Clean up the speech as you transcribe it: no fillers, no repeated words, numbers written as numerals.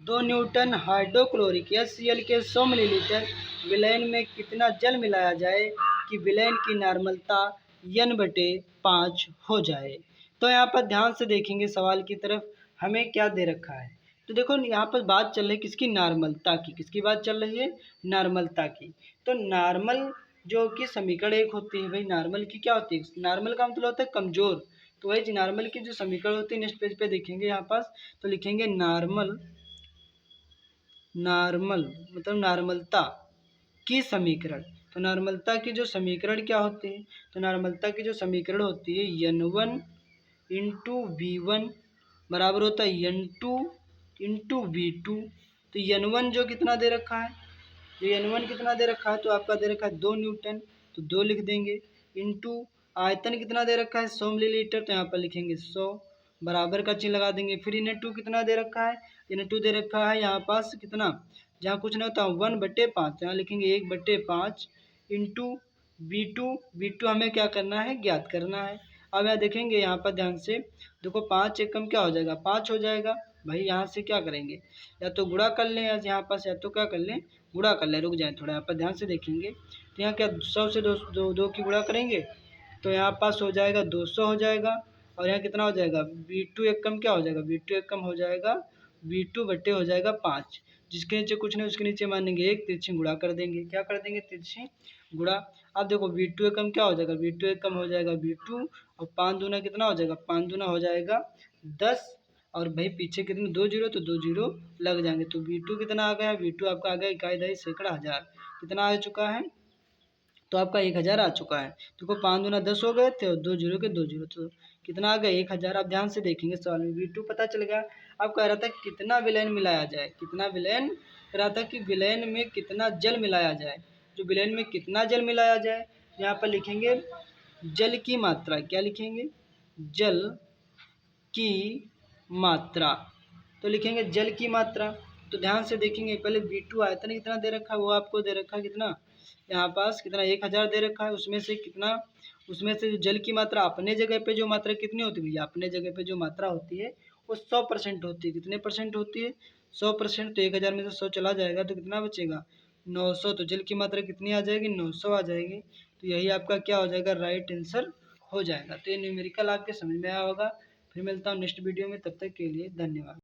2 Newton hydrochloric HCl के 100 millilitre विलयन में कितना जल मिलाया जाए कि विलयन की नार्मलता N/5 हो जाए। तो यहाँ पर ध्यान से देखेंगे सवाल की तरफ, हमें क्या दे रखा है। तो देखो यहाँ पर बात चल रही है किसकी, नार्मलता की। किसकी बात चल रही है, नार्मलता की। तो नार्मल जो कि समीकरण एक होती है भाई, नार्मल की क्या होती है, नार्मल का मतलब होता है कमजोर। तो वही नार्मल की जो समीकरण होती है नेक्स्ट पेज पे देखेंगे यहाँ पास, तो लिखेंगे नार्मल मतलब नार्मलता की समीकरण। तो नार्मलता की जो समीकरण क्या होती है, तो नार्मलता की जो समीकरण होती है N1 इंटू V1 बराबर होता है N2 इंटू V2। तो N1 जो कितना दे रखा है, जो N1 कितना दे रखा है, तो आपका दे रखा है 2 न्यूटन, तो 2 लिख देंगे, इंटू आयतन कितना दे रखा है 100 मिलीलीटर, तो यहाँ पर लिखेंगे 100 बराबर का चिन्ह लगा देंगे। फिर N2 कितना दे रखा है, N2 दे रखा है यहाँ पास कितना, जहाँ कुछ नहीं होता 1/5, यहाँ लिखेंगे 1/5 इंटू V2 हमें क्या करना है, ज्ञात करना है। अब यहाँ देखेंगे यहाँ पर ध्यान से देखो, 5 एकम क्या हो जाएगा, 5 हो जाएगा भाई। यहाँ से क्या करेंगे, या तो गुणा कर लें या यहाँ पास, या तो क्या कर लें, गुणा कर लें। रुक जाए थोड़ा, यहाँ पर ध्यान से देखेंगे। तो यहाँ क्या 100 से 2 की गुणा करेंगे, तो यहाँ पास हो जाएगा 200 हो जाएगा। और यहाँ कितना हो जाएगा, V2 एकम क्या हो जाएगा, V2 एकम हो जाएगा V2 बट्टे हो जाएगा 5। जिसके नीचे कुछ नहीं, उसके नीचे मानेंगे 1, तिरछी गुणा कर देंगे। क्या कर देंगे, तिरछी गुणा। अब देखो V2 एकम क्या हो जाएगा, V2 एकम हो जाएगा V2, और 5 दूना कितना हो जाएगा, 5 दूना हो जाएगा 10। और भाई पीछे कितने, 2 जीरो, तो 2 जीरो लग जाएंगे। तो V2 कितना आ गया, V2 आपका आ गया इकाई दही सैकड़ा हज़ार। कितना आ चुका है, तो आपका 1000 आ चुका है। देखो 5 दूना 10 हो गए थे, और 2 जीरो के 2 जीरो, तो कितना आ गया 1000। आप ध्यान से देखेंगे सवाल में V2 पता चल गया। अब कह रहा था कितना विलयन मिलाया जाए, कितना विलयन, कह रहा था कि विलयन में कितना जल मिलाया जाए। जो विलयन में कितना जल मिलाया जाए, यहाँ पर लिखेंगे जल की मात्रा। क्या लिखेंगे, जल की मात्रा। तो लिखेंगे जल की मात्रा। तो ध्यान से देखेंगे, पहले V2 आयतन कितना दे रखा है, वो आपको दे रखा है कितना, यहाँ पास कितना 1000 दे रखा है। उसमें से कितना, उसमें से जो जल की मात्रा अपने जगह पे जो मात्रा कितनी होती है भैया, अपने जगह पे जो मात्रा होती है वो 100% होती है। कितने परसेंट होती है, 100%। तो 1000 में से 100 चला जाएगा तो कितना बचेगा, 900। तो जल की मात्रा कितनी आ जाएगी, 900 आ जाएगी। तो यही आपका क्या हो जाएगा, राइट आंसर हो जाएगा। तो ये न्यूमेरिकल आपके समझ में आया होगा। फिर मिलता हूँ नेक्स्ट वीडियो में, तब तक के लिए धन्यवाद।